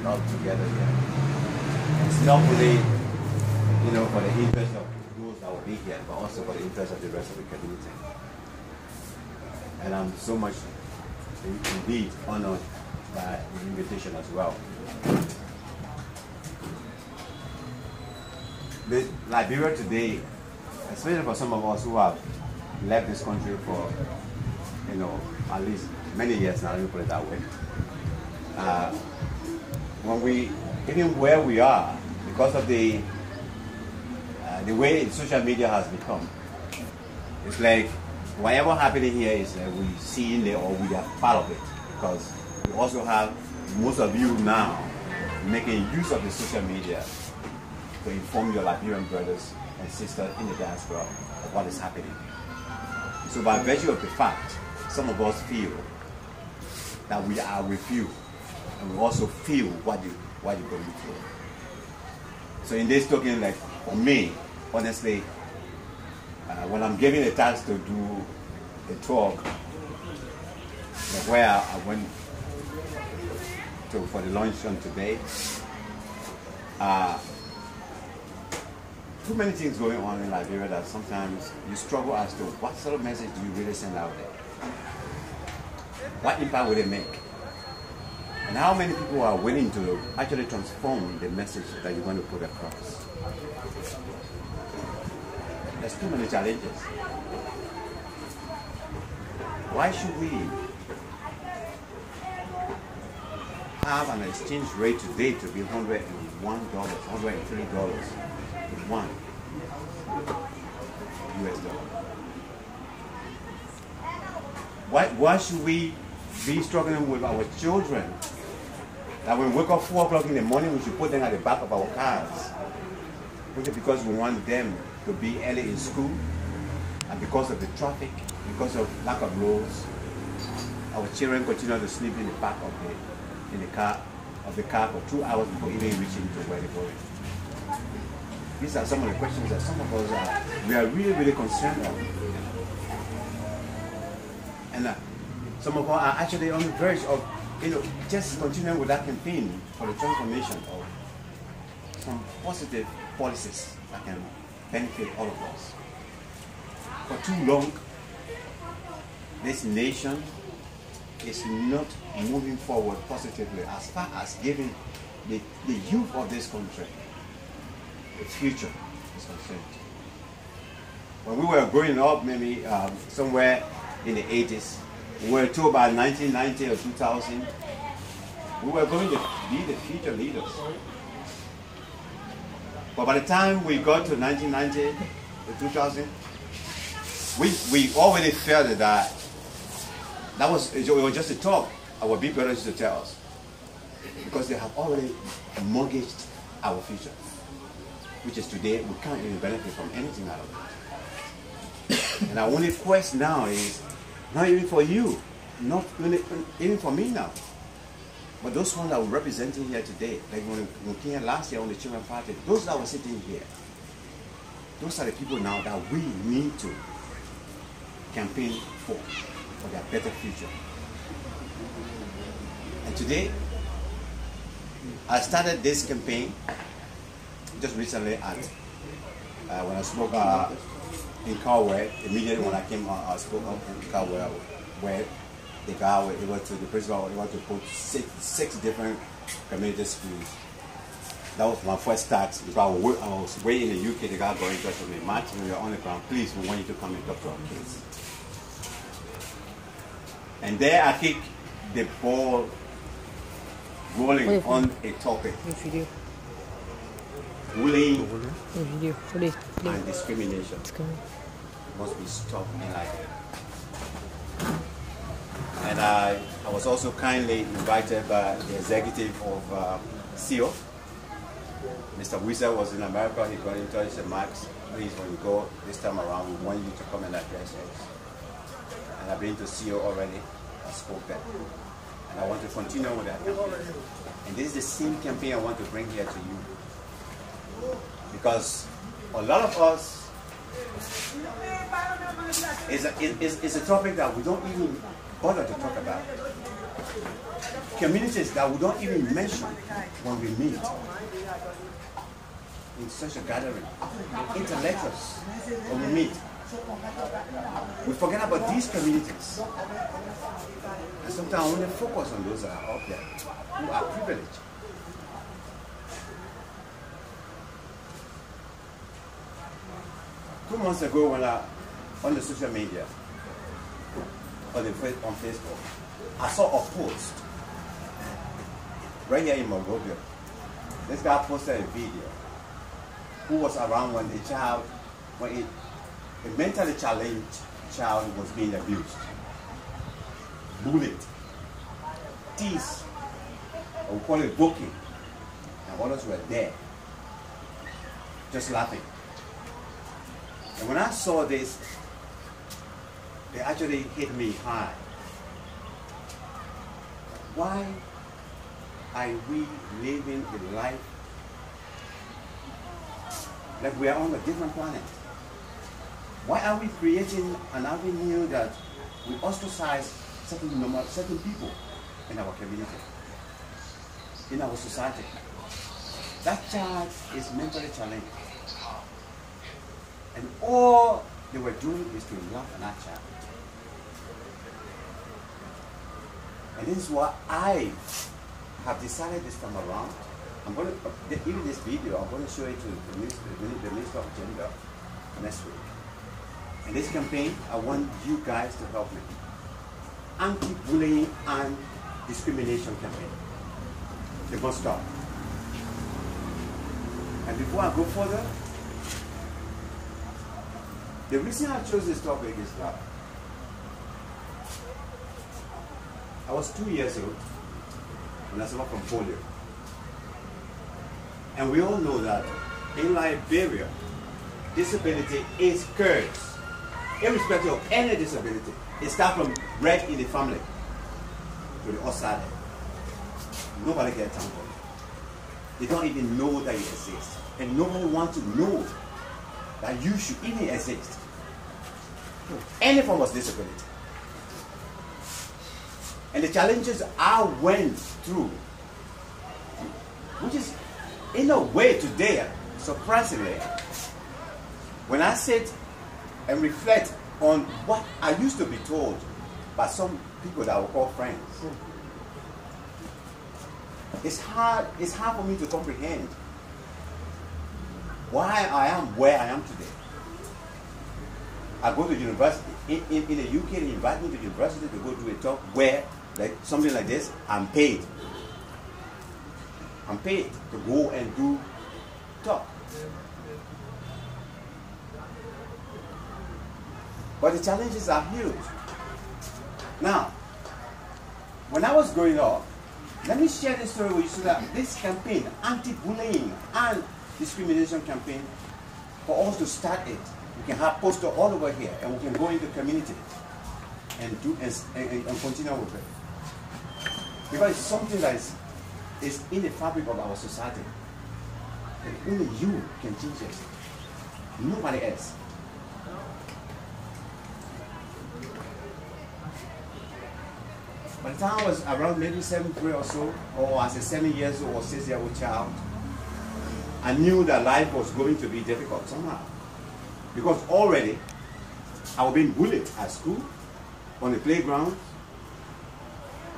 all together here. It's not only, for the interest of those that will be here, but also for the interest of the rest of the community. And I'm so much indeed honored by the invitation as well. Liberia today, especially for some of us who have left this country for, at least many years now, let me put it that way. Even where we are, because of the way social media has become, it's like whatever happening here is like we see in there or we are part of it. Because we also have most of you now making use of the social media to inform your Liberian brothers and sisters in the diaspora of what is happening. So by virtue of the fact, some of us feel that we are with you, and we also feel what you're going through. So in this token, like for me, honestly, when I'm given a task to do a talk, like where I went for the luncheon today, too many things going on in Liberia that sometimes you struggle as to what sort of message do you really send out there? What impact will it make? And how many people are willing to actually transform the message that you're going to put across? There's too many challenges. Why should we have an exchange rate today to be $101, $103 with one US dollar? Why should we be struggling with our children that when we wake up 4 o'clock in the morning, we should put them at the back of our cars? Which is because we want them to be early in school, and because of the traffic, because of lack of roads, our children continue to sleep in the back of the car for 2 hours before even reaching to where they're going. These are some of the questions that some of us we are really, really concerned of. And some of us are actually on the verge of, just continuing with that campaign for the transformation of some positive policies that can benefit all of us. For too long, this nation is not moving forward positively as far as giving the youth of this country the future is concerned. When we were growing up, maybe somewhere in the 80s, we were told by 1990 or 2000, we were going to be the future leaders. But by the time we got to 1990 to 2000, we already felt that it was just a talk our big brothers used to tell us, because they have already mortgaged our future, which is today we can't even benefit from anything out of it. And our only quest now is not even for you, not even for me now, but those ones that we're representing here today, like when we came here last year on the Children's Party, those that were sitting here, those are the people now that we need to campaign for their better future. And today, I started this campaign just recently when I spoke in Carwell. Immediately when I came on, I spoke up in Carwell, where the guy was able to, the principal was able to put six different community schools. That was my first start, because I was way in the UK. The guy got in touch with me. Martin, when you're on the ground, please, we want you to come and talk to our kids. And there I kicked the ball rolling on a topic. Bullying and discrimination must be stopped in Liberia. And I was also kindly invited by the executive of CEO. Mr. Wisa was in America. He got in touch and said, Max, please, when you go this time around, we want you to come and address us. And I've been to CEO already. I spoke there. And I want to continue with that campaign. And this is the same campaign I want to bring here to you. Because a lot of us, it's a topic that we don't even bother to talk about. communities that we don't even mention when we meet in such a gathering. Intellectuals, when we meet, we forget about these communities. And sometimes we only focus on those that are up there, who are privileged. Two months ago, when on the social media, on Facebook, I saw a post right here in Monrovia. This guy posted a video who was around when a mentally challenged child was being abused, bullied, teased, or we call it booking, and others were there, just laughing. And when I saw this, it actually hit me hard. Why are we living a life like we are on a different planet? Why are we creating an avenue that we ostracize certain people in our community, in our society? That child is mentally challenged. And all they were doing is to laugh at that child. And this is what I have decided this time around. I'm going to, even this video, I'm going to show it to the Minister of Gender next week. In this campaign, I want you guys to help me. Anti-bullying and discrimination campaign. They must stop. And before I go further, the reason I chose this topic is that I was 2 years old when I suffered from polio. And we all know that in Liberia, disability is cursed. Irrespective of any disability, it starts from bred in the family to the outside. Nobody gets time for it. They don't even know that you exist. And nobody wants to know that you should even exist. Any form of disability. And the challenges I went through, which is in a way today, surprisingly, when I sit and reflect on what I used to be told by some people that I would call friends, it's hard for me to comprehend why I am where I am today. I go to university. In the UK, they invite me to university to go do a talk where, like something like this, I'm paid. I'm paid to go and do talk. But the challenges are huge. Now, when I was growing up, let me share this story with you so that this campaign, anti-bullying and discrimination campaign, for us to start it, we can have posters all over here, and we can go into community and do and continue with it. Because it's something that is in the fabric of our society. And only you can change it. Nobody else. By the time I was around maybe 7th grade or so, or as a 7 years old or 6-year-old child, I knew that life was going to be difficult somehow. Because already I was being bullied at school, on the playground.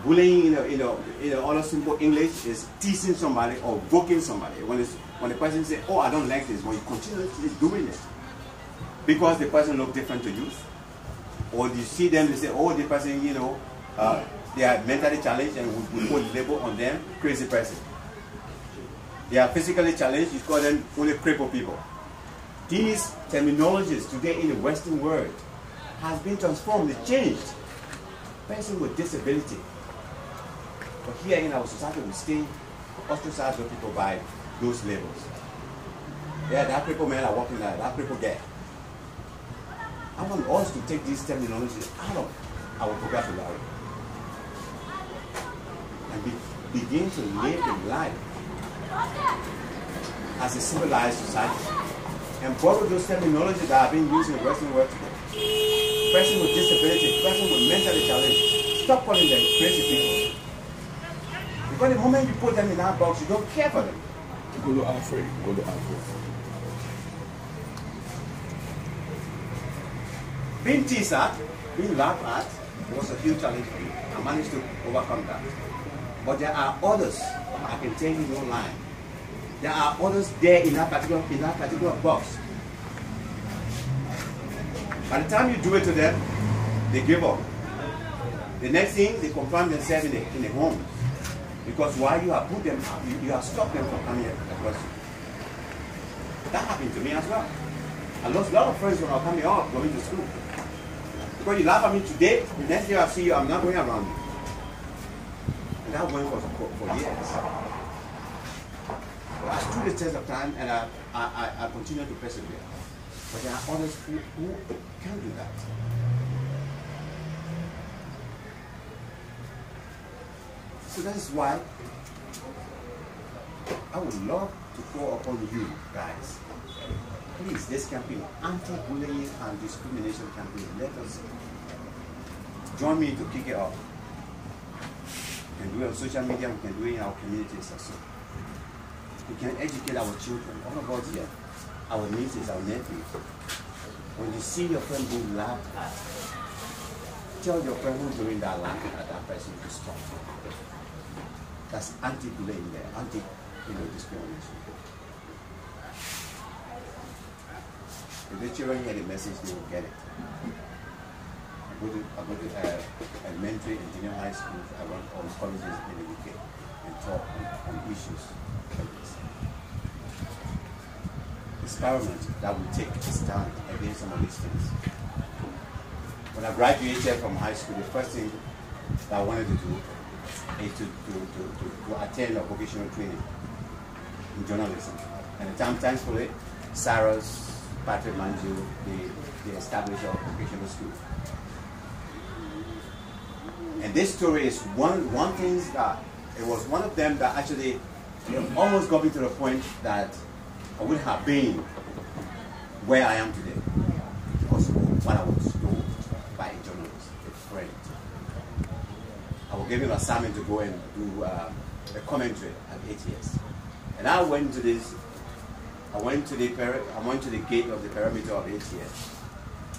Bullying in other simple English is teasing somebody or poking somebody. When the person says, "Oh, I don't like this," when you continuously doing it, because the person looks different to you, or you see them, they say, "Oh, the person, they are mentally challenged," and we put a label on them, crazy person. They are physically challenged, you call them only crippled people. These terminologies today in the Western world has been transformed, they changed. Person with disability. But here in our society, we still ostracize those people by those labels. Yeah, that crippled man are walking there, that crippled guy. I want us to take these terminologies out of our vocabulary and begin to live a life as a civilized society. And borrow those terminologies that are being used in the Western world today. Person with disability, person with mentally challenged. Stop calling them crazy people. Because the moment you put them in that box, you don't care for them. Go to Alfred. Go to Alfred. Being teased at, being laughed at, was a huge challenge for me. I managed to overcome that. But there are others, I can tell you no lie. There are others there in that particular box. By the time you do it to them, they give up. The next thing, they confine themselves in the home. Because while you have put them out, you have stopped them from coming across you. That happened to me as well. I lost a lot of friends when I was coming out, going to school. Because you laugh at me today, the next day I see you, I'm not going around you. And that went for years. But I stood the test of time and I continue to persevere. But there are others who can't do that. So that is why I would love to call upon you guys. Please, this campaign, anti-bullying and discrimination campaign, let us join me to kick it off. We can do it on social media, we can do it in our communities also. We can educate our children, all of us here, our nieces, our nephews. When you see your friend being laughed at, tell your friend who's doing that laughing at that person to stop. That's anti-bullying there, anti-discrimination. If the children hear the message, they will get it. I go to elementary and junior high schools, I run all colleges in the UK and talk on issues like this. Experiment that will take a stand against some of these things. When I graduated from high school, the first thing that I wanted to do is to attend a vocational training in journalism. And the time, thankfully, Sarah's Patrick Manju, they established a vocational school. And this story is one thing that, it was one of them that actually almost got me to the point that I wouldn't have been where I am today because of what I was told by a journalist, a friend. I was given an assignment to go and do a commentary at ATS. And I went to the gate of the perimeter of ATS.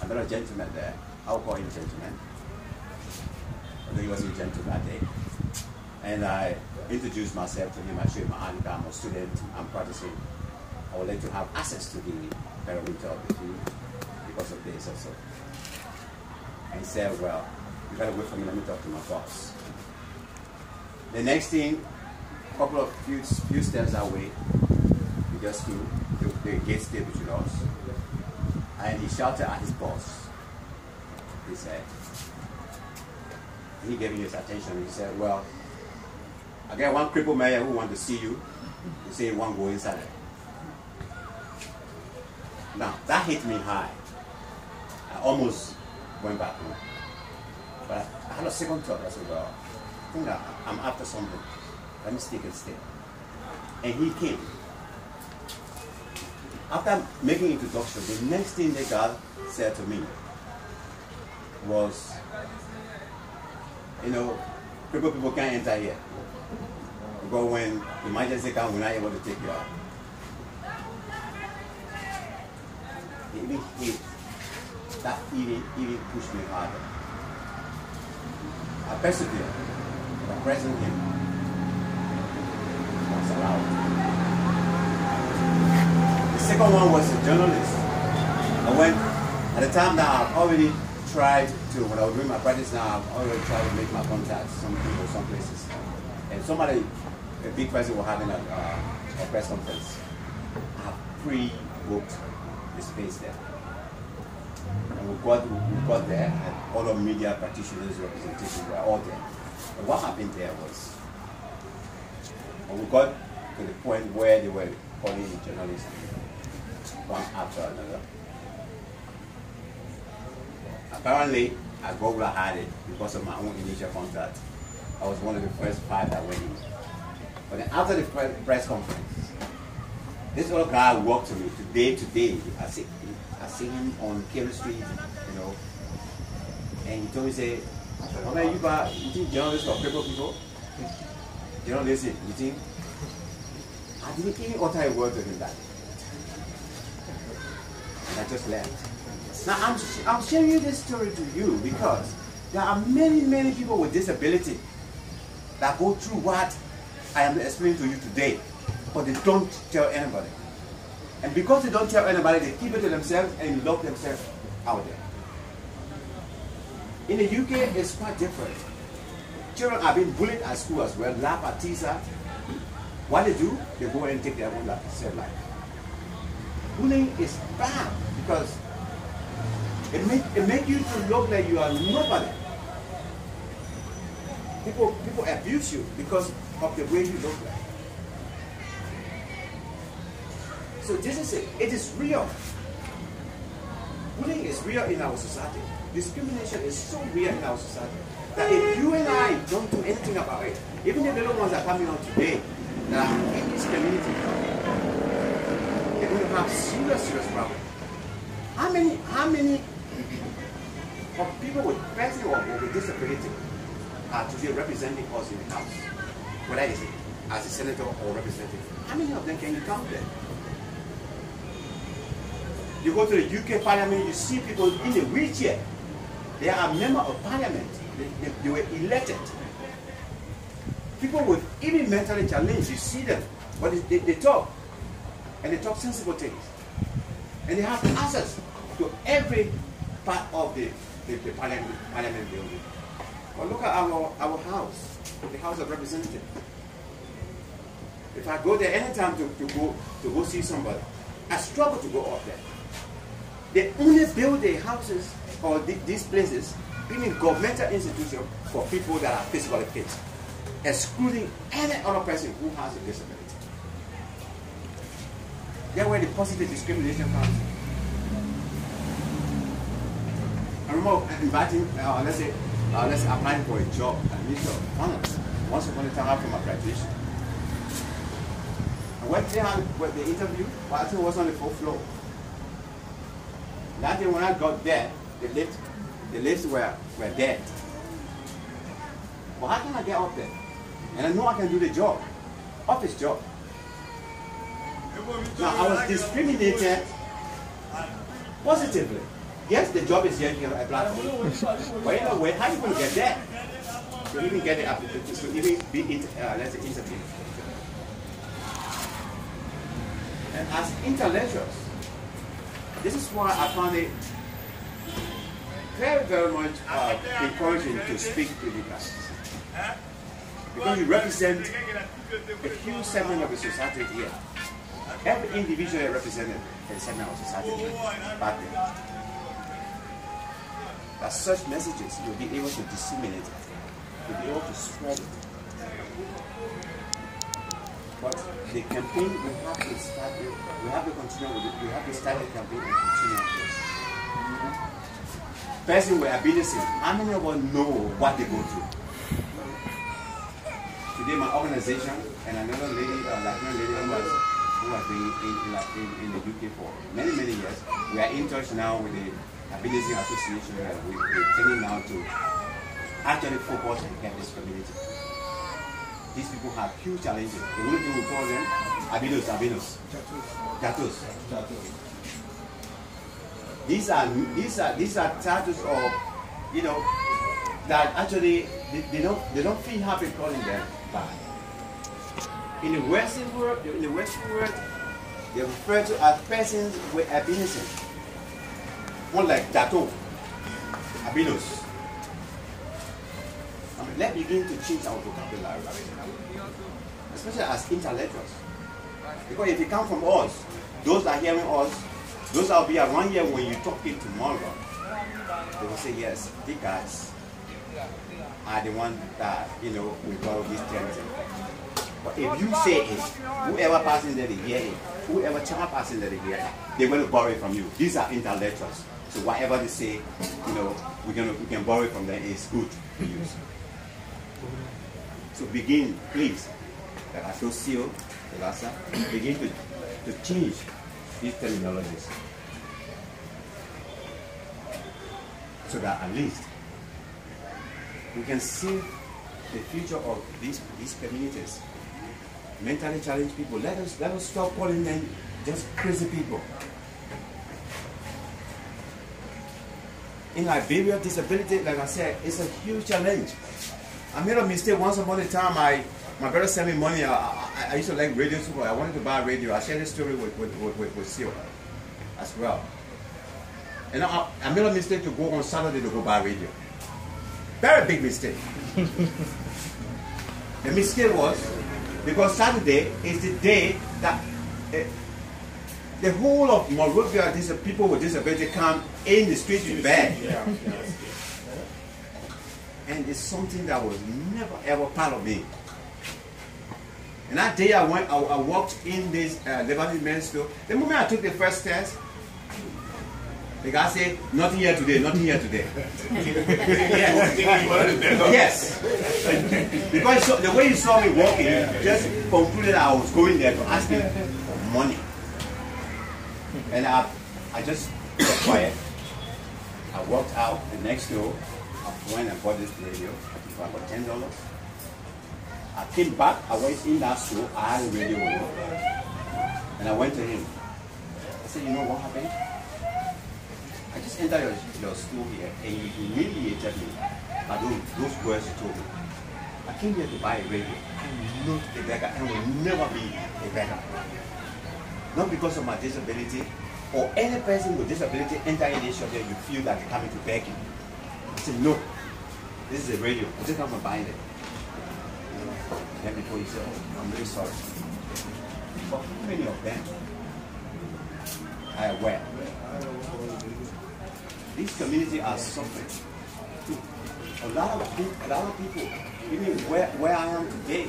I met a gentleman there. I'll call him gentleman. Although he wasn't a gentleman that day. And I introduced myself to him. I showed him my ID card. I'm a student. I'm practicing. I would like to have access to the perimeter of the field because of this also. And he said, well, you gotta wait for me, let me talk to my boss. The next thing, a couple of few steps away, we just stood, the gate stayed between us. And he shouted at his boss. He said, he gave me his attention. He said, well, I got one crippled mayor who wants to see you. He said he won't go inside. Now, that hit me high. I almost went back home. But I had a second thought. I said, well, I think that I'm after something. Let me stick and stay. And he came. After making introduction, the next thing the guy said to me was, you know, crippled people can't enter here. Because when the emergency comes, we're not able to take you out. Even hit, that even pushed me harder. I persevered, but pressing him was allowed. The second one was a journalist. I went, at the time now, I've already tried to, when I was doing my practice now, I've already tried to make my contacts, some people, some places. And somebody, a big person was having a press conference. I have pre-booked the space there. And we got there, and all the media practitioners, representation were all there. And what happened there was, when we got to the point where they were calling in journalists one after another, apparently I got where I had it because of my own initial contact. I was one of the first 5 that went in. But then after the press conference, this other guy walked to me today. I see him on Kerry Street, you know, and he told me, say, "Oh man, you think journalists are crippled people?" You know, listen, you think? I didn't even utter a word to him that. And I just left. Now, I'm sharing you this story to you because there are many, many people with disability that go through what I am explaining to you today, but they don't tell anybody. And because they don't tell anybody, they keep it to themselves and lock themselves out there. In the UK, it's quite different. Children are being bullied at school as well, laugh at teaser. What they do, they go and take their own life. Bullying is bad because it makes you to look like you are nobody. People abuse you because of the way you look like. So this is it. It is real. Bullying is real in our society. Discrimination is so real in our society that if you and I don't do anything about it, even the little ones that are coming out today that are in this community, they're going to have serious problems. How many of people with person or with disability are today representing us in the House? Whether it's as a senator or representative, how many of them can you count them? You go to the UK Parliament, you see people in a wheelchair. They are members of Parliament. They were elected. People with even mentally challenged, you see them, but they talk, and they talk sensible things, and they have access to every part of the Parliament building. But look at our house, the House of Representatives. If I go there anytime to go see somebody, I struggle to go up there. They only build their houses or these places in governmental institutions for people that are physically fit, excluding any other person who has a disability. That's where the positive discrimination comes. I remember inviting, let's say applying for a job at Ministry of Finance once upon a time after my graduation. And when they had the interview, I think it was on the 4th floor. That day when I got there, the lifts were dead. But how can I get up there? And I know I can do the job, office job. Now I was discriminated positively. Yes, the job is here, you can apply for it. But you know, how are you going to get there? To even get the application, to even be let's say interviewed. And as intellectuals, this is why I found it very, very much encouraging to speak to you guys. Because you represent a huge segment of the society here. Every individual is represented in a segment of society back there. That such messages, you'll be able to disseminate it. You'll be able to spread it. But the campaign, we have to start it. We have to continue with it. We have to start the campaign and continue with it. Person with ability, how many of us know what they go through? Today, my organization and another lady, Latino lady who has been in the UK for many, many years, we are in touch now with the Ability Association. We're taking now to actually focus and help this community. These people have huge challenges. The only thing we call them albinos. Tattoos. These are tattoos of, you know, that actually they don't feel happy calling them bad. In the Western world, they refer to as persons with albinism. One like tattoo, albinos. Let's begin to change our vocabulary, especially as intellectuals. Because if you come from us, those that are hearing us, those that will be around here when you talk it tomorrow, they will say, yes, these guys are the ones that, you know, we borrow these terms. But if you say it, whoever passes there, they hear it. Whoever child passes there, they hear it. They're going to borrow it from you. These are intellectuals. So whatever they say, you know, we can borrow it from them. It's good to use. So begin, please, that I feel seal, begin to change these terminologies. So that at least we can save the future of these communities. Mentally challenged people. Let us stop calling them just crazy people. In Liberia, disability, like I said, is a huge challenge. I made a mistake once upon a time. My brother sent me money. I used to like radio super. I wanted to buy a radio. I shared this story with Seal as well. And I made a mistake to go on Saturday to go buy a radio. Very big mistake. The mistake was because Saturday is the day that the whole of Monrovia, these people with disability come in the street to beg. And it's something that was never ever part of me. And that day I walked in this Lebanese men's store. The moment I took the first test, the guy said, nothing here today, nothing here today. Yes. Because the way he saw me walking, just concluded I was going there to ask him for money. And I just got quiet. I walked out the next door. I went and bought this radio. I got $10. I came back. I went in that store. I had a radio with me. And I went to him. I said, you know what happened? I just entered your store here and you humiliated me by those words you told me. I came here to buy a radio. I'm not a beggar and will never be a beggar. Not because of my disability or any person with disability enter in this shop here, you feel that they're coming to beg you. I said, no, this is a radio. I just come and buying it. Then before you say, oh, I'm really sorry. But how many of them are aware? These communities are suffering. A lot of people, even where I am today,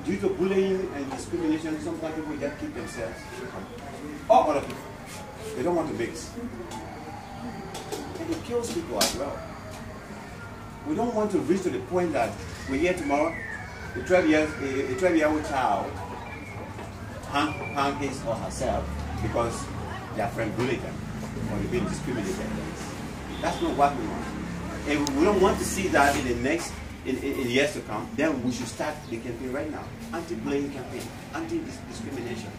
due to bullying and discrimination, sometimes people just keep themselves. Or other people, they don't want to mix. And it kills people as well. We don't want to reach to the point that we're here tomorrow, a 12-year-old child hang his or herself because their friend bullied them or they've been discriminated against. That's not what we want. And we don't want to see that in the next in years to come. Then we should start the campaign right now. Anti-bullying campaign, anti-discrimination.